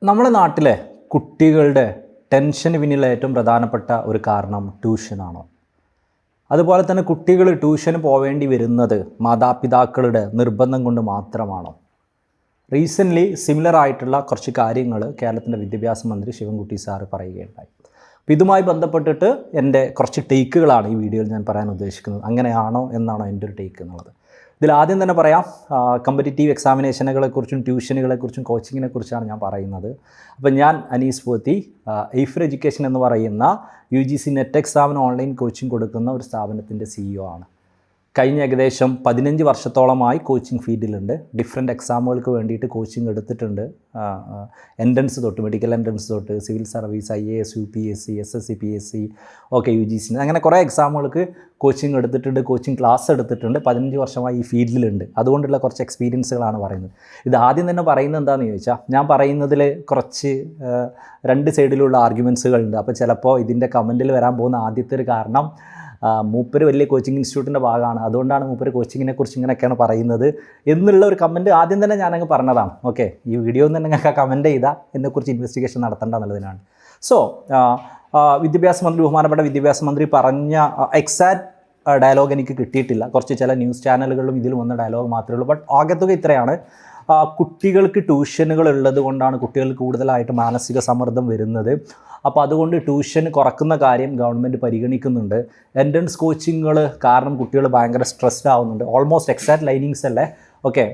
നമ്മുടെ നാട്ടിലെ കുട്ടികളുടെ ടെൻഷന് പിന്നിലുള്ള ഏറ്റവും പ്രധാനപ്പെട്ട ഒരു കാരണം ട്യൂഷനാണോ? അതുപോലെ തന്നെ കുട്ടികൾ ട്യൂഷന് പോവേണ്ടി വരുന്നത് മാതാപിതാക്കളുടെ നിർബന്ധം കൊണ്ട് മാത്രമാണോ? റീസെൻ്റ്ലി സിമിലർ ആയിട്ടുള്ള കുറച്ച് കാര്യങ്ങൾ കേരളത്തിൻ്റെ വിദ്യാഭ്യാസ മന്ത്രി ശിവൻകുട്ടി സാറ് പറയുകയുണ്ടായി. അപ്പോൾ ഇതുമായി ബന്ധപ്പെട്ടിട്ട് എൻ്റെ കുറച്ച് ടേക്കുകളാണ് ഈ വീഡിയോയിൽ ഞാൻ പറയാൻ ഉദ്ദേശിക്കുന്നത്. അങ്ങനെയാണോ എന്നാണോ എൻ്റെ ഒരു ടേക്ക് എന്നുള്ളത്. ഇതിൽ ആദ്യം തന്നെ പറയാം, കോമ്പറ്റീറ്റീവ് എക്സാമിനേഷനുകളെക്കുറിച്ചും ട്യൂഷനുകളെക്കുറിച്ചും കോച്ചിങ്ങിനെക്കുറിച്ചാണ് ഞാൻ പറയുന്നത്. അപ്പോൾ ഞാൻ അനീസ് പോത്തി, എയ്ഫർ എഡ്യൂക്കേഷൻ എന്ന് പറയുന്ന UGC നെറ്റ് എക്സാമിന് ഓൺലൈൻ കോച്ചിങ് കൊടുക്കുന്ന ഒരു സ്ഥാപനത്തിൻ്റെ CEO ആണ്. കഴിഞ്ഞ ഏകദേശം 15 വർഷത്തോളമായി കോച്ചിങ് ഫീൽഡിലുണ്ട്. ഡിഫറെൻ്റ് എക്സാമുകൾക്ക് വേണ്ടിയിട്ട് കോച്ചിങ് എടുത്തിട്ടുണ്ട്. എൻട്രൻസ് തൊട്ട്, മെഡിക്കൽ എൻട്രൻസ് തൊട്ട്, civil service, IAS, UPSC, SSC, PSC, UGC, അങ്ങനെ കുറേ എക്സാമുകൾക്ക് കോച്ചിങ് എടുത്തിട്ടുണ്ട്, കോച്ചിങ് ക്ലാസ് എടുത്തിട്ടുണ്ട്. 15 വർഷമായി ഈ ഫീൽഡിലുണ്ട്. അതുകൊണ്ടുള്ള കുറച്ച് എക്സ്പീരിയൻസുകളാണ് പറയുന്നത്. ഇത് ആദ്യം തന്നെ പറയുന്നത് എന്താണെന്ന് ചോദിച്ചാൽ, ഞാൻ പറയുന്നതിൽ കുറച്ച് രണ്ട് സൈഡിലുള്ള ആർഗ്യുമെൻസുകളുണ്ട്. അപ്പോൾ ചിലപ്പോൾ ഇതിൻ്റെ കമൻറ്റിൽ വരാൻ പോകുന്ന ആദ്യത്തെ ഒരു കാരണം, മൂപ്പര് വലിയ കോച്ചിങ് ഇൻസ്റ്റിറ്റ്യൂട്ടിൻ്റെ ഭാഗമാണ്, അതുകൊണ്ടാണ് മൂപ്പര് കോച്ചിങ്ങിനെ കുറിച്ച് ഇങ്ങനെയൊക്കെയാണ് പറയുന്നത് എന്നുള്ള ഒരു കമൻറ്റ് ആദ്യം തന്നെ ഞാനങ്ങ് പറഞ്ഞതാണ്. ഓക്കെ, ഈ വീഡിയോ തന്നെ നിങ്ങൾക്ക് കമൻറ്റ് ചെയ്താൽ എന്നെക്കുറിച്ച് ഇൻവെസ്റ്റിഗേഷൻ നടത്തേണ്ട എന്നുള്ളതിനാണ്. സോ ബഹുമാനപ്പെട്ട വിദ്യാഭ്യാസ മന്ത്രി പറഞ്ഞ എക്സാക്റ്റ് ഡയലോഗ് എനിക്ക് കിട്ടിയിട്ടില്ല. കുറച്ച് ചില ന്യൂസ് ചാനലുകളിലും ഇതിൽ വന്ന ഡയലോഗ് മാത്രമേ ഉള്ളൂ. ബട്ട് ആകത്തുക ഇത്രയാണ്: കുട്ടികൾക്ക് ട്യൂഷനുകൾ ഉള്ളത് കൊണ്ടാണ് കുട്ടികൾക്ക് കൂടുതലായിട്ട് മാനസിക സമ്മർദ്ദം വരുന്നത്. അപ്പോൾ അതുകൊണ്ട് ട്യൂഷൻ കുറക്കുന്ന കാര്യം ഗവൺമെൻറ് പരിഗണിക്കുന്നുണ്ട്. എൻട്രൻസ് കോച്ചിങ്ങുകൾ കാരണം കുട്ടികൾ ഭയങ്കര സ്ട്രെസ്ഡ് ആവുന്നുണ്ട്. ഓൾമോസ്റ്റ് എക്സാക്റ്റ് ലൈനിങ്സ് അല്ലേ? ഓക്കെ,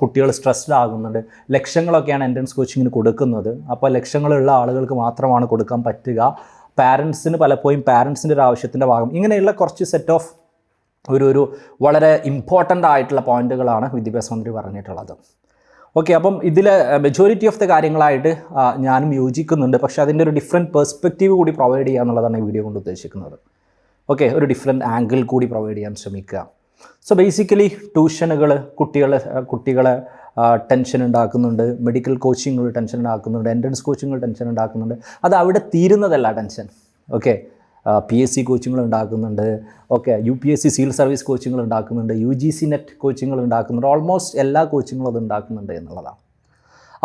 കുട്ടികൾ സ്ട്രെസ്ഡ് ആകുന്നുണ്ട്. ലക്ഷങ്ങളൊക്കെയാണ് എൻട്രൻസ് കോച്ചിങ്ങിന് കൊടുക്കുന്നത്. അപ്പോൾ ലക്ഷങ്ങളുള്ള ആളുകൾക്ക് മാത്രമാണ് കൊടുക്കാൻ പറ്റുക. പാരൻസിന് പലപ്പോഴും പാരൻസിൻ്റെ ഒരു ആവശ്യത്തിൻ്റെ ഭാഗം, ഇങ്ങനെയുള്ള കുറച്ച് സെറ്റ് ഓഫ് ഒരു വളരെ ഇമ്പോർട്ടൻ്റ് ആയിട്ടുള്ള പോയിന്റുകളാണ് വിദ്യാഭ്യാസ മന്ത്രി പറഞ്ഞിട്ടുള്ളത്. ഓക്കെ, അപ്പം ഇതിൽ മെജോറിറ്റി ഓഫ് ദ കാര്യങ്ങളായിട്ട് ഞാനും യോജിക്കുന്നുണ്ട്. പക്ഷേ അതിൻ്റെ ഒരു ഡിഫറെൻറ്റ് പെർസ്പെക്റ്റീവ് കൂടി പ്രൊവൈഡ് ചെയ്യുക എന്നുള്ളതാണ് ഈ വീഡിയോ കൊണ്ട് ഉദ്ദേശിക്കുന്നത്. ഓക്കെ, ഒരു ഡിഫറെൻറ്റ് ആംഗിൾ കൂടി പ്രൊവൈഡ് ചെയ്യാൻ ശ്രമിക്കുക. സോ ബേസിക്കലി ട്യൂഷനുകൾ കുട്ടികളെ ടെൻഷൻ ഉണ്ടാക്കുന്നുണ്ട്. മെഡിക്കൽ കോച്ചിങ്ങുകൾ ടെൻഷൻ ഉണ്ടാക്കുന്നുണ്ട്. എൻട്രൻസ് കോച്ചിങ്ങുകൾ ടെൻഷൻ ഉണ്ടാക്കുന്നുണ്ട്. അത് അവിടെ തീരുന്നതല്ല ടെൻഷൻ. ഓക്കെ, PSC കോച്ചിങ്ങുകൾ ഉണ്ടാക്കുന്നുണ്ട്. ഓക്കെ, UPSC സിവിൽ സർവീസ് കോച്ചിങ്ങുകൾ ഉണ്ടാക്കുന്നുണ്ട്. UGC നെറ്റ് കോച്ചിങ്ങുകൾ ഉണ്ടാക്കുന്നുണ്ട്. ഓൾമോസ്റ്റ് എല്ലാ കോച്ചിങ്ങുകളും അത് ഉണ്ടാക്കുന്നുണ്ട് എന്നുള്ളതാണ്.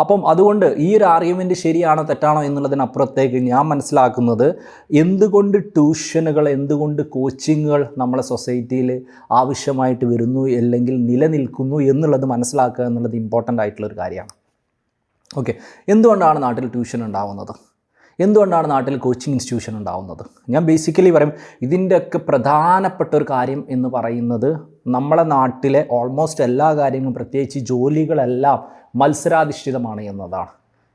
അപ്പം അതുകൊണ്ട് ഈ ഒരു ആർഗ്യുമെൻറ്റ് ശരിയാണോ തെറ്റാണോ എന്നുള്ളതിനപ്പുറത്തേക്ക് ഞാൻ മനസ്സിലാക്കുന്നത്, എന്തുകൊണ്ട് ട്യൂഷനുകൾ, എന്തുകൊണ്ട് കോച്ചിങ്ങുകൾ നമ്മളെ സൊസൈറ്റിയിൽ ആവശ്യമായിട്ട് വരുന്നു അല്ലെങ്കിൽ നിലനിൽക്കുന്നു എന്നുള്ളത് മനസ്സിലാക്കുക എന്നുള്ളത് ഇമ്പോർട്ടൻ്റ് ആയിട്ടുള്ളൊരു കാര്യമാണ്. ഓക്കെ, എന്തുകൊണ്ടാണ് നാട്ടിൽ ട്യൂഷൻ ഉണ്ടാവുന്നത്? എന്തുകൊണ്ടാണ് നാട്ടിൽ കോച്ചിങ് ഇൻസ്റ്റിറ്റ്യൂഷൻ ഉണ്ടാവുന്നത്? ഞാൻ ബേസിക്കലി പറയും, ഇതിൻ്റെയൊക്കെ പ്രധാനപ്പെട്ട ഒരു കാര്യം എന്ന് പറയുന്നത്, നമ്മളെ നാട്ടിലെ ഓൾമോസ്റ്റ് എല്ലാ കാര്യങ്ങളും, പ്രത്യേകിച്ച് ജോലികളെല്ലാം മത്സരാധിഷ്ഠിതമാണ് എന്നതാണ്.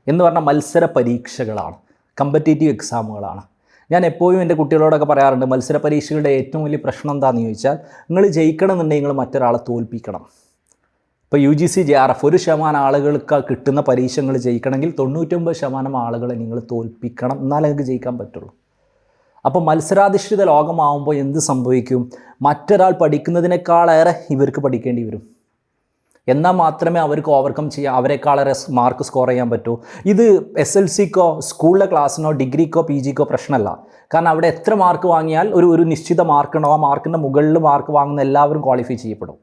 എന്ന് പറഞ്ഞാൽ മത്സര പരീക്ഷകളാണ്, കോമ്പറ്റേറ്റീവ് എക്സാമുകളാണ്. ഞാൻ എപ്പോഴും എൻ്റെ കുട്ടികളോടൊക്കെ പറയാറുണ്ട്, മത്സര പരീക്ഷകളുടെ ഏറ്റവും വലിയ പ്രശ്നം എന്താണെന്ന് ചോദിച്ചാൽ, നിങ്ങൾ ജയിക്കണമെന്നുണ്ടെങ്കിൽ നിങ്ങൾ മറ്റൊരാളെ തോൽപ്പിക്കണം. ഇപ്പോൾ UGC JRF 1% ആളുകൾക്ക് കിട്ടുന്ന പരീക്ഷകൾ ജയിക്കണമെങ്കിൽ 99% ആളുകളെ നിങ്ങൾ തോൽപ്പിക്കണം, എന്നാലേ നിങ്ങൾക്ക് ജയിക്കാൻ പറ്റുള്ളൂ. അപ്പോൾ മത്സരാധിഷ്ഠിത ലോകമാകുമ്പോൾ എന്ത് സംഭവിക്കും? മറ്റൊരാൾ പഠിക്കുന്നതിനേക്കാളേറെ ഇവർക്ക് പഠിക്കേണ്ടി വരും. എന്നാൽ മാത്രമേ അവർക്ക് ഓവർകം ചെയ്യാൻ, അവരെക്കാളേറെ മാർക്ക് സ്കോർ ചെയ്യാൻ പറ്റൂ. ഇത് SLCക്കോ സ്കൂളിലെ ക്ലാസ്സിനോ ഡിഗ്രിക്കോ PGക്കോ പ്രശ്നമല്ല. കാരണം അവിടെ എത്ര മാർക്ക് വാങ്ങിയാൽ ഒരു നിശ്ചിത മാർക്കുണ്ടോ, ആ മാർക്കിൻ്റെ മുകളിൽ മാർക്ക് വാങ്ങുന്ന എല്ലാവരും ക്വാളിഫൈ ചെയ്യപ്പെടും.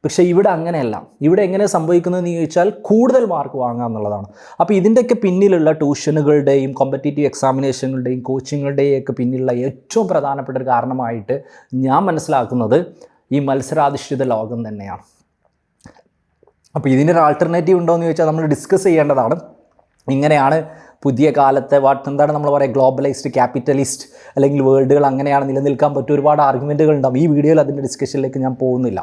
പക്ഷേ ഇവിടെ അങ്ങനെയല്ല. ഇവിടെ എങ്ങനെ സംഭവിക്കുന്നതെന്ന് ചോദിച്ചാൽ കൂടുതൽ മാർക്ക് വാങ്ങുക എന്നുള്ളതാണ്. അപ്പോൾ ഇതിൻ്റെയൊക്കെ പിന്നിലുള്ള ട്യൂഷനുകളുടെയും കോമ്പറ്റേറ്റീവ് എക്സാമിനേഷനുകളുടെയും കോച്ചിങ്ങുകളുടെയും ഒക്കെ പിന്നിലുള്ള ഏറ്റവും പ്രധാനപ്പെട്ട ഒരു കാരണമായിട്ട് ഞാൻ മനസ്സിലാക്കുന്നത് ഈ മത്സരാധിഷ്ഠിത ലോകം തന്നെയാണ്. അപ്പോൾ ഇതിനൊരു ആൾട്ടർനേറ്റീവ് ഉണ്ടോ എന്ന് ചോദിച്ചാൽ നമ്മൾ ഡിസ്കസ് ചെയ്യേണ്ടതാണ്. ഇങ്ങനെയാണ് പുതിയ കാലത്തെ എന്താണ് നമ്മൾ പറയുക, ഗ്ലോബലൈസ്ഡ് ക്യാപിറ്റലിസ്റ്റ് അല്ലെങ്കിൽ വേൾഡുകൾ അങ്ങനെയാണ് നിലനിൽക്കാൻ പറ്റും. ഒരുപാട് ആർഗ്യുമെൻറ്റുകൾ ഉണ്ടാവും. ഈ വീഡിയോയിൽ അതിൻ്റെ ഡിസ്കഷനിലേക്ക് ഞാൻ പോകുന്നില്ല.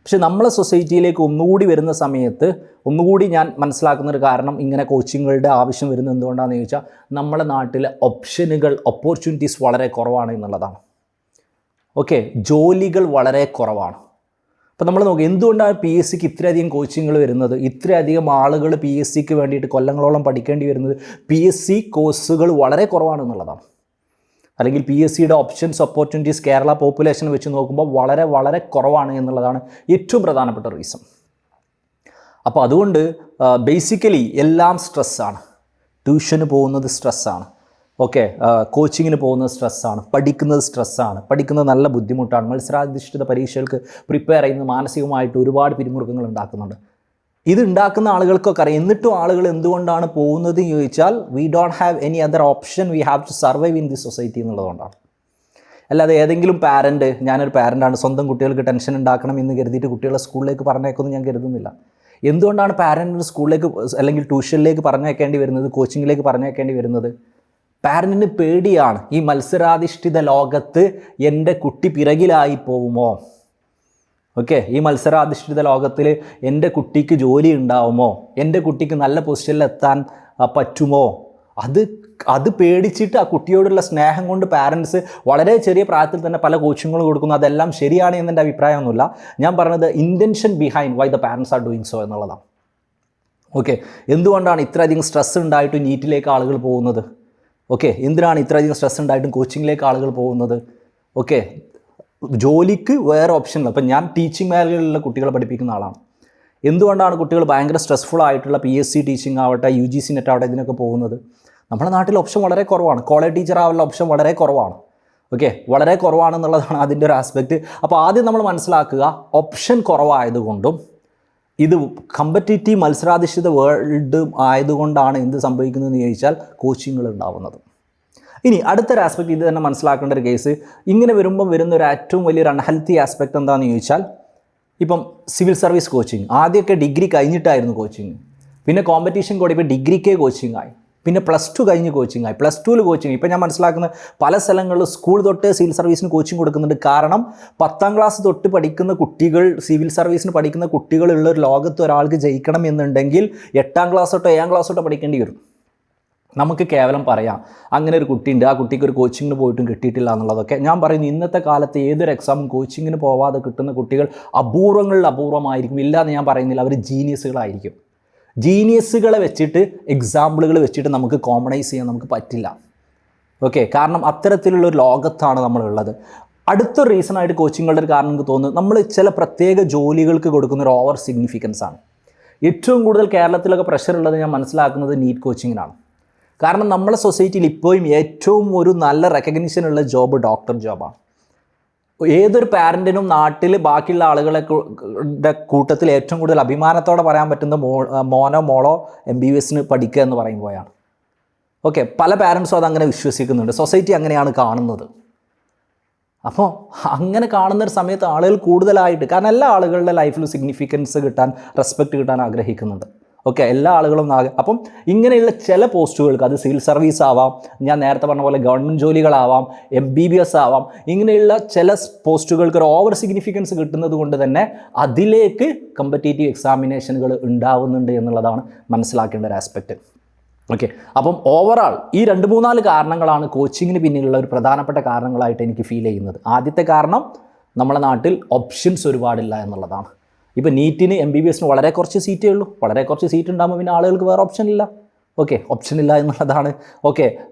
പക്ഷെ നമ്മളെ സൊസൈറ്റിയിലേക്ക് ഒന്നുകൂടി വരുന്ന സമയത്ത് ഒന്നുകൂടി ഞാൻ മനസ്സിലാക്കുന്നൊരു കാരണം, ഇങ്ങനെ കോച്ചിങ്ങുകളുടെ ആവശ്യം വരുന്നത് എന്തുകൊണ്ടാണെന്ന് ചോദിച്ചാൽ, നമ്മുടെ നാട്ടിലെ ഓപ്പർച്യൂണിറ്റീസ് വളരെ കുറവാണ് എന്നുള്ളതാണ്. ഓക്കെ, ജോലികൾ വളരെ കുറവാണ്. അപ്പോൾ നമ്മൾ നോക്കുക, എന്തുകൊണ്ടാണ് PSCക്ക് ഇത്രയധികം കോച്ചിങ്ങുകൾ വരുന്നത്? ഇത്രയധികം ആളുകൾ PSCക്ക് വേണ്ടിയിട്ട് കൊല്ലങ്ങളോളം പഠിക്കേണ്ടി വരുന്നത് PSC കോഴ്സുകൾ വളരെ കുറവാണെന്നുള്ളതാണ്. അല്ലെങ്കിൽ PSCയുടെ ഓപ്പർച്യൂണിറ്റീസ് കേരള പോപ്പുലേഷൻ വെച്ച് നോക്കുമ്പോൾ വളരെ വളരെ കുറവാണ് എന്നുള്ളതാണ് ഏറ്റവും പ്രധാനപ്പെട്ട റീസൺ. അപ്പോൾ അതുകൊണ്ട് ബേസിക്കലി എല്ലാം സ്ട്രെസ്സാണ്. ട്യൂഷന് പോകുന്നത് സ്ട്രെസ്സാണ്. ഓക്കെ, കോച്ചിങ്ങിന് പോകുന്നത് സ്ട്രെസ്സാണ്. പഠിക്കുന്നത് സ്ട്രെസ്സാണ്. പഠിക്കുന്നത് നല്ല ബുദ്ധിമുട്ടാണ്. മത്സരാധിഷ്ഠിത പരീക്ഷകൾക്ക് പ്രിപ്പയർ ചെയ്യുന്നത് മാനസികമായിട്ട് ഒരുപാട് പിരിമുറുക്കങ്ങൾ ഉണ്ടാക്കുന്നുണ്ട്. ഇത് ഉണ്ടാക്കുന്ന ആളുകൾക്കൊക്കെ അറിയാം. എന്നിട്ടും ആളുകൾ എന്തുകൊണ്ടാണ് പോകുന്നത് എന്ന് ചോദിച്ചാൽ we don't have any other option, we have to survive in this society എന്നുള്ളതുകൊണ്ടാണ്. അല്ലാതെ ഏതെങ്കിലും പാരൻറ്റ്, ഞാനൊരു പാരൻ്റാണ്, സ്വന്തം കുട്ടികൾക്ക് ടെൻഷൻ ഉണ്ടാക്കണം എന്ന് കരുതിയിട്ട് കുട്ടികളെ സ്കൂളിലേക്ക് പറഞ്ഞേക്കുമെന്ന് ഞാൻ കരുതുന്നില്ല. എന്തുകൊണ്ടാണ് പാരൻറ്റിന് സ്കൂളിലേക്ക് അല്ലെങ്കിൽ ട്യൂഷനിലേക്ക് പറഞ്ഞേക്കേണ്ടി വരുന്നത്, കോച്ചിങ്ങിലേക്ക് പറഞ്ഞേക്കേണ്ടി വരുന്നത്? പാരൻറ്റിന് പേടിയാണ്. ഈ മത്സരാധിഷ്ഠിത ലോകത്ത് എൻ്റെ കുട്ടി പിറകിലായി പോവുമോ? ഓക്കെ, ഈ മത്സരാധിഷ്ഠിത ലോകത്തിൽ എൻ്റെ കുട്ടിക്ക് ജോലി ഉണ്ടാവുമോ, എൻ്റെ കുട്ടിക്ക് നല്ല പൊസിഷനിൽ എത്താൻ പറ്റുമോ? അത് പേടിച്ചിട്ട് ആ കുട്ടിയോടുള്ള സ്നേഹം കൊണ്ട് പാരൻസ് വളരെ ചെറിയ പ്രായത്തിൽ തന്നെ പല കോച്ചിങ്ങുകൾ കൊടുക്കുന്നു. അതെല്ലാം ശരിയാണ് എന്നെൻ്റെ അഭിപ്രായമൊന്നുമില്ല. ഞാൻ പറഞ്ഞത് intention behind why the parents are doing so എന്നുള്ളതാണ്. ഓക്കെ, എന്തുകൊണ്ടാണ് ഇത്രയധികം സ്ട്രെസ് ഉണ്ടായിട്ടും നീറ്റിലേക്ക് ആളുകൾ പോകുന്നത്? ഓക്കെ, എന്തിനാണ് ഇത്രയധികം സ്ട്രെസ് ഉണ്ടായിട്ടും കോച്ചിങ്ങിലേക്ക് ആളുകൾ പോകുന്നത്? ഓക്കെ, ജോലിക്ക് വേറെ ഓപ്ഷനില്ല. അപ്പം ഞാൻ ടീച്ചിങ് മേഖലയിലുള്ള കുട്ടികളെ പഠിപ്പിക്കുന്ന ആളാണ്. എന്തുകൊണ്ടാണ് കുട്ടികൾ ഭയങ്കര സ്ട്രെസ്ഫുൾ ആയിട്ടുള്ള PSC ടീച്ചിങ് ആവട്ടെ, UGC നെറ്റ് ആവട്ടെ, ഇതിനൊക്കെ പോകുന്നത്? നമ്മുടെ നാട്ടിൽ ഓപ്ഷൻ വളരെ കുറവാണ്. കോളേജ് ടീച്ചർ ആവാനുള്ള ഓപ്ഷൻ വളരെ കുറവാണ്. ഓക്കെ, വളരെ കുറവാണെന്നുള്ളതാണ് അതിൻ്റെ ഒരു ആസ്പെക്റ്റ്. അപ്പോൾ ആദ്യം നമ്മൾ മനസ്സിലാക്കുക, ഓപ്ഷൻ കുറവായതുകൊണ്ടും ഇത് കമ്പറ്റീറ്റീവ് മത്സരാധിഷ്ഠിത വേൾഡ് ആയതുകൊണ്ടാണ് എന്ത് സംഭവിക്കുന്നതെന്ന് ചോദിച്ചാൽ കോച്ചിങ്ങുകൾ ഉണ്ടാവുന്നത്. ഇനി അടുത്തൊരു ആസ്പെക്റ്റ് ഇത് തന്നെ മനസ്സിലാക്കേണ്ട ഒരു കേസ്, ഇങ്ങനെ വരുമ്പം വരുന്ന ഒരു ഏറ്റവും വലിയൊരു അൺഹെൽത്തി ആസ്പെക്റ്റ് എന്താണെന്ന് ചോദിച്ചാൽ, ഇപ്പം സിവിൽ സർവീസ് കോച്ചിങ് ആദ്യമൊക്കെ ഡിഗ്രി കഴിഞ്ഞിട്ടായിരുന്നു കോച്ചിങ്, പിന്നെ കോമ്പറ്റീഷൻ കൂടി ഇപ്പോൾ ഡിഗ്രിക്കേ കോച്ചിങ് ആയി, പിന്നെ +2 കഴിഞ്ഞ് കോച്ചിങ് ആയി, +2 കോച്ചിങ്. ഇപ്പോൾ ഞാൻ മനസ്സിലാക്കുന്ന പല സ്ഥലങ്ങളിലും സ്കൂൾ തൊട്ട് സിവിൽ സർവീസിന് കോച്ചിങ് കൊടുക്കുന്നുണ്ട്. കാരണം 10ാം ക്ലാസ് തൊട്ട് പഠിക്കുന്ന കുട്ടികൾ, സിവിൽ സർവീസിന് പഠിക്കുന്ന കുട്ടികളുള്ള ഒരു ലോകത്ത് ഒരാൾക്ക് ജയിക്കണം എന്നുണ്ടെങ്കിൽ 8ാം ക്ലാസ് തൊട്ടോ 7ാം ക്ലാസ് തൊട്ടോ പഠിക്കേണ്ടി വരും. നമുക്ക് കേവലം പറയാം അങ്ങനെ ഒരു കുട്ടിയുണ്ട്, ആ കുട്ടിക്ക് ഒരു കോച്ചിങ്ങിന് പോയിട്ടും കിട്ടിയിട്ടില്ല എന്നുള്ളതൊക്കെ. ഞാൻ പറയുന്നു, ഇന്നത്തെ കാലത്ത് ഏതൊരു എക്സാമും കോച്ചിങ്ങിന് പോവാതെ കിട്ടുന്ന കുട്ടികൾ അപൂർവങ്ങളിൽ അപൂർവമായിരിക്കും. ഇല്ലാന്ന് ഞാൻ പറയുന്നില്ല, അവർ ജീനിയസുകളായിരിക്കും. ജീനിയസുകളെ വെച്ചിട്ട്, എക്സാമ്പിളുകൾ വെച്ചിട്ട് നമുക്ക് കോമണൈസ് ചെയ്യാൻ നമുക്ക് പറ്റില്ല. ഓക്കെ, കാരണം അത്തരത്തിലുള്ളൊരു ലോകത്താണ് നമ്മളുള്ളത്. അടുത്തൊരു റീസണായിട്ട് കോച്ചിങ്ങുകളുടെ ഒരു കാരണം എനിക്ക് തോന്നുന്നു, നമ്മൾ ചില പ്രത്യേക ജോലികൾക്ക് കൊടുക്കുന്ന ഒരു ഓവർ സിഗ്നിഫിക്കൻസ് ആണ്. ഏറ്റവും കൂടുതൽ കേരളത്തിലൊക്കെ പ്രഷർ ഉള്ളത് ഞാൻ മനസ്സിലാക്കുന്നത് നീറ്റ് കോച്ചിങ്ങിനാണ്. കാരണം നമ്മളെ സൊസൈറ്റിയിൽ ഇപ്പോഴും ഏറ്റവും ഒരു നല്ല റെക്കഗ്നിഷൻ ഉള്ള ജോബ് ഡോക്ടർ ജോബാണ്. ഏതൊരു പാരൻറ്റിനും നാട്ടിൽ ബാക്കിയുള്ള ആളുകളെ കൂട്ടത്തിൽ ഏറ്റവും കൂടുതൽ അഭിമാനത്തോടെ പറയാൻ പറ്റുന്ന മോനോ മോളോ MBBS പഠിക്കുക എന്ന് പറയുമ്പോഴാണ്. ഓക്കെ, പല പാരൻസും അതങ്ങനെ വിശ്വസിക്കുന്നുണ്ട്, സൊസൈറ്റി അങ്ങനെയാണ് കാണുന്നത്. അപ്പോൾ അങ്ങനെ കാണുന്നൊരു സമയത്ത് ആളുകൾ കൂടുതലായിട്ട്, കാരണം എല്ലാ ആളുകളുടെ ലൈഫിൽ സിഗ്നിഫിക്കൻസ് കിട്ടാൻ, റെസ്പെക്റ്റ് കിട്ടാൻ ആഗ്രഹിക്കുന്നുണ്ട്. ഓക്കെ, എല്ലാ ആളുകളും അപ്പം ഇങ്ങനെയുള്ള ചില പോസ്റ്റുകൾക്ക്, അത് സിവിൽ സർവീസ് ആവാം, ഞാൻ നേരത്തെ പറഞ്ഞ പോലെ ഗവൺമെൻറ് ജോലികളാവാം, MBBS ആവാം, ഇങ്ങനെയുള്ള ചില പോസ്റ്റുകൾക്ക് ഒരു ഓവർ സിഗ്നിഫിക്കൻസ് കിട്ടുന്നത് കൊണ്ട് തന്നെ അതിലേക്ക് കമ്പറ്റീറ്റീവ് എക്സാമിനേഷനുകൾ ഉണ്ടാവുന്നുണ്ട് എന്നുള്ളതാണ് മനസ്സിലാക്കേണ്ട ഒരു ആസ്പെക്റ്റ്. ഓക്കെ, അപ്പം ഓവറാൾ ഈ 2-3-4 കാരണങ്ങളാണ് കോച്ചിങ്ങിന് പിന്നിലുള്ള ഒരു പ്രധാനപ്പെട്ട കാരണങ്ങളായിട്ട് എനിക്ക് ഫീൽ ചെയ്യുന്നത്. ആദ്യത്തെ കാരണം, നമ്മുടെ നാട്ടിൽ ഓപ്ഷൻസ് ഒരുപാടില്ല എന്നുള്ളതാണ്. ഇപ്പോൾ നീറ്റിന് MBBSന് വളരെ കുറച്ച് സീറ്റേ ഉള്ളൂ. വളരെ കുറച്ച് സീറ്റ് ഉണ്ടാകുമ്പോൾ പിന്നെ ആളുകൾക്ക് വേറെ ഓപ്ഷൻ ഇല്ല. ഓക്കെ, ഓപ്ഷൻ ഇല്ല എന്നുള്ളതാണ്. ഓക്കെ,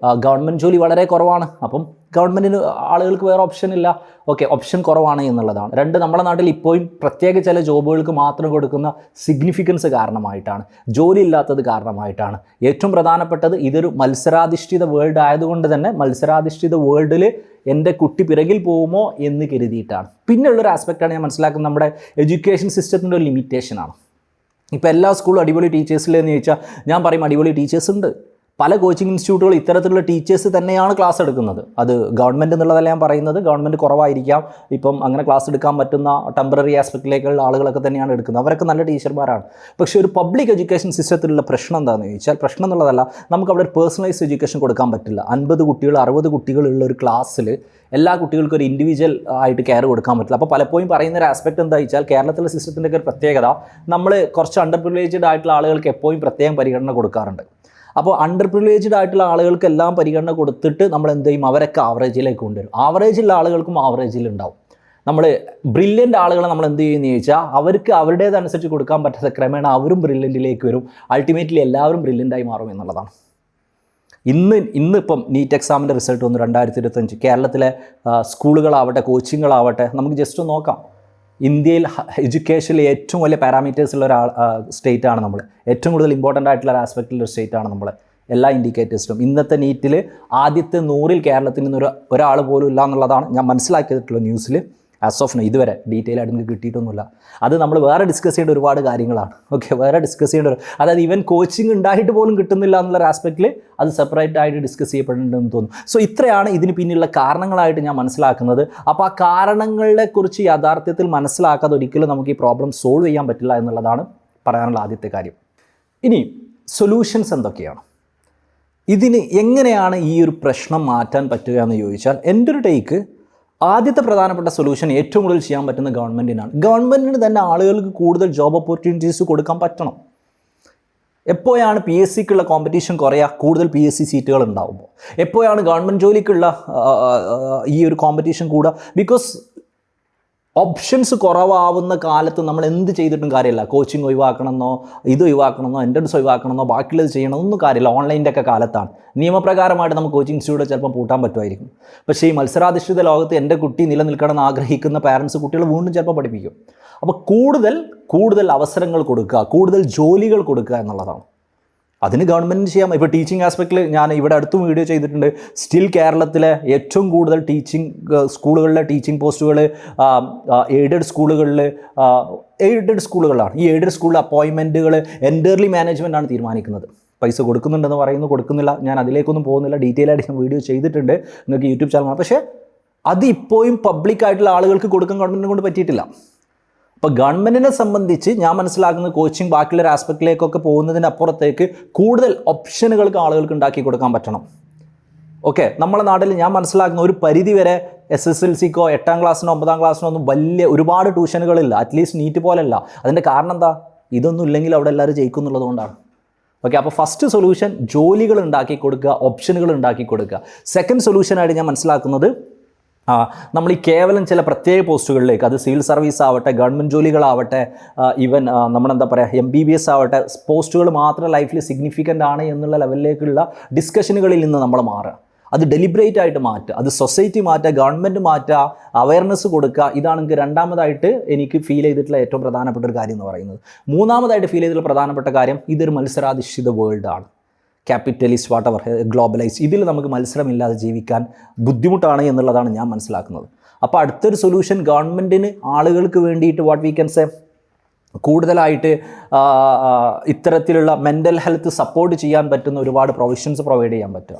ഗവൺമെൻറ് ജോലി വളരെ കുറവാണ്, അപ്പം ഗവൺമെൻറ്റിന് ആളുകൾക്ക് വേറെ ഓപ്ഷൻ ഇല്ല. ഓക്കെ, ഓപ്ഷൻ കുറവാണ് എന്നുള്ളതാണ്. 2, നമ്മുടെ നാട്ടിൽ ഇപ്പോഴും പ്രത്യേക ചില ജോബുകൾക്ക് മാത്രം കൊടുക്കുന്ന സിഗ്നിഫിക്കൻസ് കാരണമായിട്ടാണ്, ജോലി ഇല്ലാത്തത് കാരണമായിട്ടാണ്. ഏറ്റവും പ്രധാനപ്പെട്ടത്, ഇതൊരു മത്സരാധിഷ്ഠിത വേൾഡ് ആയതുകൊണ്ട് തന്നെ മത്സരാധിഷ്ഠിത വേൾഡിൽ എൻ്റെ കുട്ടി പിറകിൽ പോകുമോ എന്ന് കരുതിയിട്ടാണ്. പിന്നെയുള്ളൊരു ആസ്പെക്റ്റാണ് ഞാൻ മനസ്സിലാക്കുന്നത്, നമ്മുടെ എഡ്യൂക്കേഷൻ സിസ്റ്റത്തിൻ്റെ ഒരു ലിമിറ്റേഷനാണ്. ഇപ്പോൾ എല്ലാ സ്കൂളും അടിപൊളി ടീച്ചേഴ്സിലെന്ന് ചോദിച്ചാൽ ഞാൻ പറയും അടിപൊളി ടീച്ചേഴ്സ് ഉണ്ട്. പല കോച്ചിങ് ഇൻസ്റ്റിറ്റ്യൂട്ടുകൾ ഇത്തരത്തിലുള്ള ടീച്ചേഴ്സ് തന്നെയാണ് ക്ലാസ് എടുക്കുന്നത്. അത് ഗവൺമെൻറ് എന്നുള്ളതല്ല ഞാൻ പറയുന്നത്, ഗവൺമെൻറ് കുറവായിരിക്കാം, ഇപ്പം അങ്ങനെ ക്ലാസ് എടുക്കാൻ പറ്റുന്ന ടെമ്പററി ആസ്പെക്റ്റിലേക്കുള്ള ആളുകളൊക്കെ തന്നെയാണ് എടുക്കുന്നത്, അവരൊക്കെ നല്ല ടീച്ചർമാരാണ്. പക്ഷേ ഒരു പബ്ലിക് എഡ്യൂക്കേഷൻ സിസ്റ്റത്തിലുള്ള പ്രശ്നം എന്താണെന്ന് ചോദിച്ചാൽ, പ്രശ്നം എന്നുള്ളതല്ല, നമുക്കവിടെ ഒരു പേഴ്സണലൈസ്ഡ് എഡ്യൂക്കേഷൻ കൊടുക്കാൻ പറ്റില്ല. 50 കുട്ടികൾ 60 കുട്ടികളുള്ള ഒരു ക്ലാസ്സിൽ എല്ലാ കുട്ടികൾക്കും ഒരു ഇൻഡിവിജ്വൽ ആയിട്ട് കെയർ കൊടുക്കാൻ പറ്റില്ല. അപ്പോൾ പലപ്പോഴും പറയുന്ന ഒരു ആസ്പെക്ട് എന്താ വെച്ചാൽ, കേരളത്തിലെ സിസ്റ്റത്തിൻ്റെ ഒരു പ്രത്യേകത, നമ്മൾ കുറച്ച് അണ്ടർ പ്രിവിലേജ്ഡ് ആയിട്ടുള്ള ആളുകൾക്ക് എപ്പോഴും പ്രത്യേകം പരിഗണന കൊടുക്കാറുണ്ട്. അപ്പോൾ അണ്ടർ പ്രിവിലേജ്ഡ് ആയിട്ടുള്ള ആളുകൾക്ക് എല്ലാം പരിഗണന കൊടുത്തിട്ട് നമ്മൾ എന്ത് ചെയ്യും, അവരൊക്കെ ആവറേജിലേക്ക് കൊണ്ടുവരും. ആവറേജുള്ള ആളുകൾക്കും ആവറേജിലുണ്ടാവും. നമ്മൾ ബ്രില്യൻ്റ് ആളുകളെ നമ്മൾ എന്ത് ചെയ്യുമെന്ന് ചോദിച്ചാൽ, അവർക്ക് അവരുടേതനുസരിച്ച് കൊടുക്കാൻ പറ്റാത്ത ക്രമേണ അവരും ബ്രില്യൻറ്റിലേക്ക് വരും. അൾട്ടിമേറ്റ്ലി എല്ലാവരും ബ്രില്യൻ്റായി മാറും എന്നുള്ളതാണ്. ഇന്നിപ്പം നീറ്റ് എക്സാമിൻ്റെ റിസൾട്ട് വന്നു 2025. കേരളത്തിലെ സ്കൂളുകളാവട്ടെ, കോച്ചിങ്ങുകളാവട്ടെ, നമുക്ക് ജസ്റ്റ് നോക്കാം. ഇന്ത്യയിൽ എഡ്യൂക്കേഷനിൽ ഏറ്റവും വലിയ പാരാമീറ്റേഴ്സ് ഉള്ള സ്റ്റേറ്റാണ് നമ്മൾ. ഏറ്റവും കൂടുതൽ ഇമ്പോർട്ടൻ്റ് ആയിട്ടുള്ള ഒരു ആസ്പെക്റ്റിലുള്ള സ്റ്റേറ്റാണ് നമ്മൾ എല്ലാ ഇൻഡിക്കേറ്റേഴ്സിലും. ഇന്നത്തെ നീറ്റിൽ ആദ്യത്തെ 100ൽ കേരളത്തിൽ നിന്ന് ഒരാൾ പോലും ഇല്ല എന്നുള്ളതാണ് ഞാൻ മനസ്സിലാക്കിയിട്ടുള്ള ന്യൂസിൽ. ആസ് ഓഫ് നോ ഇതുവരെ ഡീറ്റെയിൽ ആയിട്ട് നിങ്ങൾക്ക് കിട്ടിയിട്ടൊന്നുമില്ല. അത് നമ്മൾ വേറെ ഡിസ്കസ് ചെയ്യേണ്ട ഒരുപാട് കാര്യങ്ങളാണ്. ഓക്കെ, വേറെ ഡിസ്കസ് ചെയ്യേണ്ട അതായത് ഈവൻ കോച്ചിങ് ഉണ്ടായിട്ട് പോലും കിട്ടുന്നില്ല എന്നുള്ള ആസ്പെക്റ്റിൽ അത് സെപ്പറേറ്റ് ആയിട്ട് ഡിസ്കസ് ചെയ്യപ്പെടുന്നുണ്ടെന്ന് തോന്നുന്നു. സോ ഇത്രയാണ് ഇതിന് പിന്നിലുള്ള കാരണങ്ങളായിട്ട് ഞാൻ മനസ്സിലാക്കുന്നത്. അപ്പോൾ ആ കാരണങ്ങളെക്കുറിച്ച് യാഥാർത്ഥ്യത്തിൽ മനസ്സിലാക്കാതെ ഒരിക്കലും നമുക്ക് ഈ പ്രോബ്ലം സോൾവ് ചെയ്യാൻ പറ്റില്ല എന്നുള്ളതാണ് പറയാനുള്ള ആദ്യത്തെ കാര്യം. ഇനി സൊല്യൂഷൻസ് എന്തൊക്കെയാണ്, ഇതിന് എങ്ങനെയാണ് ഈ ഒരു പ്രശ്നം മാറ്റാൻ പറ്റുക എന്ന് ചോദിച്ചാൽ, എൻ്റെ ഒരു ടേക്ക് ആദ്യത്തെ പ്രധാനപ്പെട്ട സൊല്യൂഷൻ ഏറ്റവും കൂടുതൽ ചെയ്യാൻ പറ്റുന്ന ഗവൺമെൻറ്റിനാണ്. ഗവൺമെൻറ്റിന് തന്നെ ആളുകൾക്ക് കൂടുതൽ ജോബ് ഓപ്പർച്യൂണിറ്റീസ് കൊടുക്കാൻ പറ്റണം. എപ്പോഴാണ് PSCക്കുള്ള കോമ്പറ്റീഷൻ കുറയുക? കൂടുതൽ PSC സീറ്റുകൾ ഉണ്ടാകുമ്പോൾ. എപ്പോഴാണ് ഗവൺമെൻറ് ജോലിക്കുള്ള ഈ ഒരു കോമ്പറ്റീഷൻ കൂടുക? ബിക്കോസ് ഓപ്ഷൻസ് കുറവാവുന്ന കാലത്ത് നമ്മൾ എന്ത് ചെയ്തിട്ടും കാര്യമില്ല. കോച്ചിങ് ഒഴിവാക്കണമെന്നോ ഇത് ഒഴിവാക്കണമെന്നോ എൻട്രൻസ് ഒഴിവാക്കണമെന്നോ ബാക്കിയുള്ളത് ചെയ്യണമെന്നൊന്നും കാര്യമില്ല. ഓൺലൈൻ്റെ ഒക്കെ കാലത്താണ് നിയമപ്രകാരമായിട്ട് നമുക്ക് കോച്ചിങ് ഇൻസ്റ്റിറ്റ്യൂട്ട് ചിലപ്പോൾ പൂട്ടാൻ പറ്റുമായിരിക്കും. പക്ഷേ ഈ മത്സരാധിഷ്ഠിത ലോകത്ത് എൻ്റെ കുട്ടി നിലനിൽക്കണമെന്ന് ആഗ്രഹിക്കുന്ന പാരൻസ് കുട്ടികൾ വീണ്ടും ചിലപ്പോൾ പഠിപ്പിക്കും. അപ്പോൾ കൂടുതൽ അവസരങ്ങൾ കൊടുക്കുക, കൂടുതൽ ജോലികൾ കൊടുക്കുക എന്നുള്ളതാണ്. അതിന് ഗവൺമെൻറ് ചെയ്യാം. ഇപ്പോൾ ടീച്ചിങ് ആസ്പെക്റ്റിൽ ഞാൻ ഇവിടെ അടുത്തും വീഡിയോ ചെയ്തിട്ടുണ്ട്. സ്റ്റിൽ കേരളത്തിലെ ഏറ്റവും കൂടുതൽ സ്കൂളുകളിലെ ടീച്ചിങ് പോസ്റ്റുകൾ എയ്ഡഡ് സ്കൂളുകളാണ്. ഈ എയ്ഡഡ് സ്കൂളിലെ അപ്പോയിൻമെൻറ്റുകൾ എൻറ്റയർലി മാനേജ്മെൻറ്റാണ് തീരുമാനിക്കുന്നത്. പൈസ കൊടുക്കുന്നുണ്ടെന്ന് പറയുന്നു, കൊടുക്കുന്നില്ല. ഞാൻ അതിലേക്കൊന്നും പോകുന്നില്ല, ഡീറ്റെയിൽ ആയിട്ട് ഞാൻ വീഡിയോ ചെയ്തിട്ടുണ്ട്, നിങ്ങൾക്ക് യൂട്യൂബ് ചാനലാണ്. പക്ഷേ അത് ഇപ്പോഴും പബ്ലിക്കായിട്ടുള്ള ആളുകൾക്ക് കൊടുക്കാൻ ഗവൺമെൻറ്റിനെ കൊണ്ട് പറ്റിയിട്ടില്ല. അപ്പോൾ ഗവൺമെൻറ്റിനെ സംബന്ധിച്ച് ഞാൻ മനസ്സിലാക്കുന്നത് കോച്ചിങ് ബാക്കിയുള്ള ഒരു ആസ്പെക്റ്റിലേക്കൊക്കെ പോകുന്നതിനപ്പുറത്തേക്ക് കൂടുതൽ ഓപ്ഷനുകൾക്ക് ആളുകൾക്ക് ഉണ്ടാക്കി കൊടുക്കാൻ പറ്റണം. ഓക്കെ, നമ്മുടെ നാട്ടിൽ ഞാൻ മനസ്സിലാക്കുന്ന ഒരു പരിധി വരെ SSLCക്കോ 8ാം ക്ലാസ്സിനോ 9ാം ക്ലാസ്സിനോ ഒന്നും ഒരുപാട് ട്യൂഷനുകളില്ല. അറ്റ്ലീസ്റ്റ് നീറ്റ് പോലെയല്ല. അതിൻ്റെ കാരണം എന്താ? ഇതൊന്നും ഇല്ലെങ്കിൽ അവിടെ എല്ലാവരും ജയിക്കും എന്നുള്ളതുകൊണ്ടാണ്. ഓക്കെ, അപ്പോൾ ഫസ്റ്റ് സൊല്യൂഷൻ ജോലികൾ ഉണ്ടാക്കി കൊടുക്കുക, ഓപ്ഷനുകൾ ഉണ്ടാക്കി കൊടുക്കുക. സെക്കൻഡ് സൊല്യൂഷനായിട്ട് ഞാൻ മനസ്സിലാക്കുന്നത് നമ്മൾ ഈ കേവലം ചില പ്രത്യേക പോസ്റ്റുകളിലേക്ക്, അത് സിവിൽ സർവീസ് ആവട്ടെ, ഗവൺമെൻറ് ജോലികളാവട്ടെ, ഈവൻ നമ്മളെന്താ പറയുക MBBS ആവട്ടെ, പോസ്റ്റുകൾ മാത്രം ലൈഫിൽ സിഗ്നിഫിക്കൻ്റ് ആണ് എന്നുള്ള ലെവലിലേക്കുള്ള ഡിസ്കഷനുകളിൽ നിന്ന് നമ്മൾ മാറുക. അത് ഡെലിബറേറ്റ് ആയിട്ട് മാറ്റുക, അത് സൊസൈറ്റി മാറ്റുക, ഗവൺമെൻറ് മാറ്റുക, അവയർനെസ് കൊടുക്കുക. ഇതാണ് എനിക്ക് രണ്ടാമതായിട്ട് എനിക്ക് ഫീൽ ചെയ്തിട്ടുള്ള ഏറ്റവും പ്രധാനപ്പെട്ട ഒരു കാര്യം എന്ന് പറയുന്നത്. മൂന്നാമതായിട്ട് ഫീൽ ചെയ്തിട്ടുള്ള പ്രധാനപ്പെട്ട കാര്യം, ഇതൊരു മത്സരാധിഷ്ഠിത വേൾഡാണ്. ക്യാപിറ്റലിസ്റ്റ് വാട്ടെവർ ഗ്ലോബലൈസ്, ഇതിൽ നമുക്ക് മത്സരമില്ലാതെ ജീവിക്കാൻ ബുദ്ധിമുട്ടാണ് എന്നുള്ളതാണ് ഞാൻ മനസ്സിലാക്കുന്നത്. അപ്പോൾ അടുത്തൊരു സൊല്യൂഷൻ ഗവൺമെൻറ്റിന് ആളുകൾക്ക് വേണ്ടിയിട്ട് വാട്ട് വി ക്യാൻ സേ കൂടുതലായിട്ട് ഇത്തരത്തിലുള്ള മെൻ്റൽ ഹെൽത്ത് സപ്പോർട്ട് ചെയ്യാൻ പറ്റുന്ന ഒരുപാട് പ്രൊവിഷൻസ് പ്രൊവൈഡ് ചെയ്യാൻ പറ്റുക.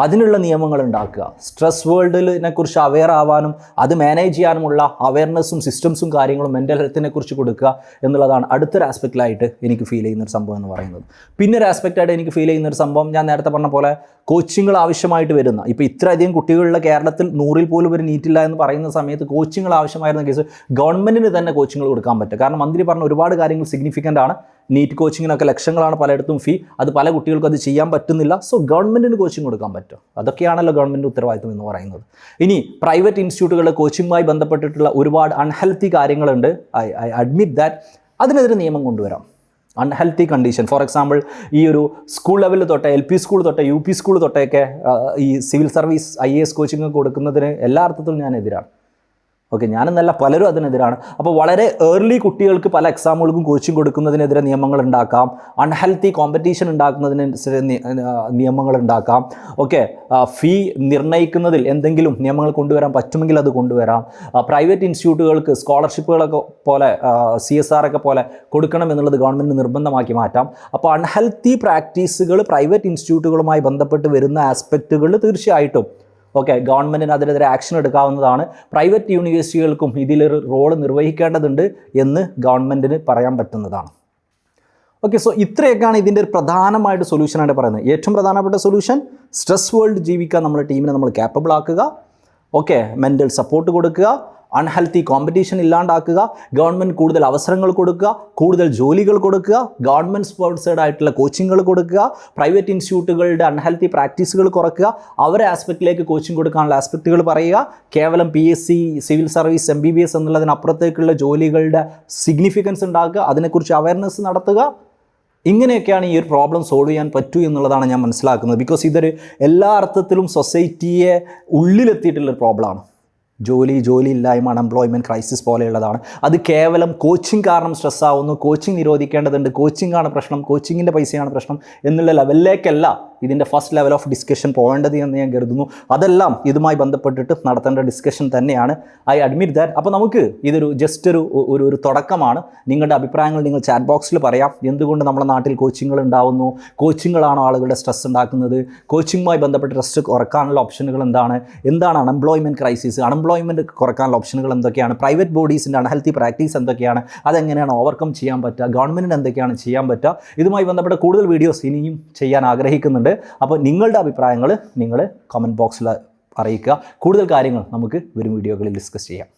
അതിനുള്ള നിയമങ്ങൾ ഉണ്ടാക്കുക. സ്ട്രെസ് വേൾഡിനെ കുറിച്ച് അവെയർ ആവാനും അത് മാനേജ് ചെയ്യാനുമുള്ള അവയർനെസ്സും സിസ്റ്റംസും കാര്യങ്ങളും മെൻ്റൽ ഹെൽത്തിനെ കുറിച്ച് കൊടുക്കുക എന്നുള്ളതാണ് അടുത്തൊരു ആസ്പെക്റ്റിലായിട്ട് എനിക്ക് ഫീൽ ചെയ്യുന്നൊരു സംഭവം എന്ന് പറയുന്നത്. പിന്നെ ഒരു ആസ്പെക്റ്റായിട്ട് എനിക്ക് ഫീൽ ചെയ്യുന്നൊരു സംഭവം, ഞാൻ നേരത്തെ പറഞ്ഞ പോലെ കോച്ചിങ്ങൾ ആവശ്യമായിട്ട് വരുന്ന, ഇപ്പോൾ ഇത്രയധികം കുട്ടികളുടെ കേരളത്തിൽ 100-ൽ പോലും ഒരു നീറ്റില്ല എന്ന് പറയുന്ന സമയത്ത് കോച്ചിങ്ങൾ ആവശ്യമായിരുന്ന കേസ് ഗവൺമെൻറ്റിന് തന്നെ കോച്ചിങ്ങൾ കൊടുക്കാൻ പറ്റും. കാരണം മന്ത്രി പറഞ്ഞ ഒരുപാട് കാര്യങ്ങൾ സിഗ്നിഫിക്കൻ്റ് ആണ്. നീറ്റ് കോച്ചിങ്ങിനൊക്കെ ലക്ഷങ്ങളാണ് പലയിടത്തും ഫീ. അത് പല കുട്ടികൾക്കും അത് ചെയ്യാൻ പറ്റുന്നില്ല. സോ ഗവൺമെൻറ്റിന് കോച്ചിങ് കൊടുക്കാൻ പറ്റും. അതൊക്കെയാണല്ലോ ഗവൺമെൻറ് ഉത്തരവാദിത്വം എന്ന് പറയുന്നത്. ഇനി പ്രൈവറ്റ് ഇൻസ്റ്റിറ്റ്യൂട്ടുകളിലെ കോച്ചിങ്ങുമായി ബന്ധപ്പെട്ടിട്ടുള്ള ഒരുപാട് അൺഹെൽത്തി കാര്യങ്ങളുണ്ട്. I admit that. അതിനെതിരെ നിയമം കൊണ്ടുവരാം. അൺഹെൽത്തി കണ്ടീഷൻ, ഫോർ എക്സാമ്പിൾ ഈ ഒരു സ്കൂൾ ലെവലിൽ തൊട്ട് LP സ്കൂൾ തൊട്ട് UP സ്കൂൾ തൊട്ടൊക്കെ ഈ സിവിൽ സർവീസ് IAS കോച്ചിങ് കൊടുക്കുന്നതിന് എല്ലാ അർത്ഥത്തിലും ഞാൻ എതിരാണ്. ഓക്കെ, ഞാനെന്നല്ല പലരും അതിനെതിരാണ്. അപ്പോൾ വളരെ ഏർലി കുട്ടികൾക്ക് പല എക്സാമുകൾക്കും കോച്ചിങ് കൊടുക്കുന്നതിനെതിരെ നിയമങ്ങൾ ഉണ്ടാക്കാം. അൺഹെൽത്തി കോമ്പറ്റീഷൻ ഉണ്ടാക്കുന്നതിന് നിയമങ്ങൾ ഉണ്ടാക്കാം. ഓക്കെ, ഫീ നിർണ്ണയിക്കുന്നതിൽ എന്തെങ്കിലും നിയമങ്ങൾ കൊണ്ടുവരാൻ പറ്റുമെങ്കിൽ അത് കൊണ്ടുവരാം. പ്രൈവറ്റ് ഇൻസ്റ്റിറ്റ്യൂട്ടുകൾക്ക് സ്കോളർഷിപ്പുകളൊക്കെ പോലെ CSR ഒക്കെ പോലെ കൊടുക്കണം എന്നുള്ളത് ഗവൺമെൻറ് നിർബന്ധമാക്കി മാറ്റാം. അപ്പോൾ അൺഹെൽത്തി പ്രാക്ടീസുകൾ പ്രൈവറ്റ് ഇൻസ്റ്റിറ്റ്യൂട്ടുകളുമായി ബന്ധപ്പെട്ട് വരുന്ന ആസ്പെക്റ്റുകൾ തീർച്ചയായിട്ടും ഓക്കെ ഗവൺമെൻറ്റിന് അതിനെതിരെ ആക്ഷൻ എടുക്കാവുന്നതാണ്. പ്രൈവറ്റ് യൂണിവേഴ്സിറ്റികൾക്കും ഇതിലൊരു റോൾ നിർവഹിക്കേണ്ടതുണ്ട് എന്ന് ഗവൺമെൻറ്റിന് പറയാൻ പറ്റുന്നതാണ്. ഓക്കെ, സോ ഇത്രയൊക്കെയാണ് ഇതിൻ്റെ ഒരു പ്രധാനമായിട്ട് സൊല്യൂഷനായിട്ട് പറയുന്നത്. ഏറ്റവും പ്രധാനപ്പെട്ട സൊല്യൂഷൻ, സ്ട്രെസ് വേൾഡ് ജീവിക്കാൻ നമ്മുടെ ടീമിനെ നമ്മൾ ക്യാപ്പബിൾ ആക്കുക. ഓക്കെ, മെൻ്റൽ സപ്പോർട്ട് കൊടുക്കുക, അൺഹെൽത്തി കോമ്പറ്റീഷൻ ഇല്ലാണ്ടാക്കുക, ഗവൺമെൻറ് കൂടുതൽ അവസരങ്ങൾ കൊടുക്കുക, കൂടുതൽ ജോലികൾ കൊടുക്കുക, ഗവൺമെൻറ് സ്പോൺസേഡ് ആയിട്ടുള്ള കോച്ചിങ്ങുകൾ കൊടുക്കുക, പ്രൈവറ്റ് ഇൻസ്റ്റിറ്റ്യൂട്ടുകളുടെ അൺഹെൽത്തി പ്രാക്ടീസുകൾ കുറയ്ക്കുക, അവരെ ആസ്പെക്റ്റിലേക്ക് കോച്ചിങ് കൊടുക്കാനുള്ള ആസ്പെക്റ്റുകൾ പറയുക. കേവലം PSC, സിവിൽ സർവീസ്, MBBS എന്നുള്ളതിനപ്പുറത്തേക്കുള്ള ജോലികളുടെ സിഗ്നിഫിക്കൻസ് ഉണ്ടാക്കുക, അതിനെക്കുറിച്ച് അവയർനെസ് നടത്തുക. ഇങ്ങനെയൊക്കെയാണ് ഈ ഒരു പ്രോബ്ലം സോൾവ് ചെയ്യാൻ പറ്റൂ എന്നുള്ളതാണ് ഞാൻ മനസ്സിലാക്കുന്നത്. ബിക്കോസ് ഇതൊരു എല്ലാ അർത്ഥത്തിലും സൊസൈറ്റിയെ ഉള്ളിലെത്തിയിട്ടുള്ളൊരു പ്രോബ്ലമാണ്. ജോലി ഇല്ലായ്മ, അൺഎംപ്ലോയ്മെൻറ്റ് ക്രൈസിസ് പോലെയുള്ളതാണ്. അത് കേവലം കോച്ചിങ് കാരണം സ്ട്രെസ്സാവുന്നു, കോച്ചിങ് നിരോധിക്കേണ്ടതുണ്ട്, കോച്ചിങ്ങാണ് പ്രശ്നം, കോച്ചിങ്ങിൻ്റെ പൈസയാണ് പ്രശ്നം എന്നുള്ള ലെവലിലേക്കല്ല ഇതിൻ്റെ ഫസ്റ്റ് ലെവൽ ഓഫ് ഡിസ്കഷൻ പോകേണ്ടത് എന്ന് ഞാൻ കരുതുന്നു. അതെല്ലാം ഇതുമായി ബന്ധപ്പെട്ടിട്ട് നടത്തേണ്ട ഡിസ്കഷൻ തന്നെയാണ്. I admit that. അപ്പോൾ നമുക്ക് ഇതൊരു ജസ്റ്റ് ഒരു തുടക്കമാണ്. നിങ്ങളുടെ അഭിപ്രായങ്ങൾ നിങ്ങൾ ചാറ്റ് ബോക്സിൽ പറയാം. എന്തുകൊണ്ട് നമ്മുടെ നാട്ടിൽ കോച്ചിങ്ങുകൾ ഉണ്ടാവുന്നു? കോച്ചിങ്ങുകളാണോ ആളുകളുടെ സ്ട്രെസ് ഉണ്ടാക്കുന്നത്? കോച്ചിങ്ങുമായി ബന്ധപ്പെട്ട് സ്ട്രെസ് കുറക്കാനുള്ള ഓപ്ഷനുകൾ എന്താണ് അൺഎംപ്ലോയ്മെൻറ്റ് ക്രൈസിസ്, അൺഎംപ്ലോയ്മെൻറ്റ് കുറക്കാനുള്ള ഓപ്ഷനുകൾ എന്തൊക്കെയാണ്, പ്രൈവറ്റ് ബോഡീസിൻ്റെ അൺഹെൽത്തി പ്രാക്ടീസ് എന്തൊക്കെയാണ്, അതെങ്ങനെയാണ് ഓവർകം ചെയ്യാൻ പറ്റുക, ഗവൺമെൻറ്റിന് എന്തൊക്കെയാണ് ചെയ്യാൻ പറ്റുക, ഇതുമായി ബന്ധപ്പെട്ട കൂടുതൽ വീഡിയോസ് ഇനിയും ചെയ്യാൻ ആഗ്രഹിക്കുന്നുണ്ട്. അപ്പോൾ നിങ്ങളുടെ അഭിപ്രായങ്ങൾ നിങ്ങൾ കമൻറ്റ് ബോക്സിൽ അറിയിക്കുക. കൂടുതൽ കാര്യങ്ങൾ നമുക്ക് വരും വീഡിയോകളിൽ ഡിസ്കസ് ചെയ്യാം.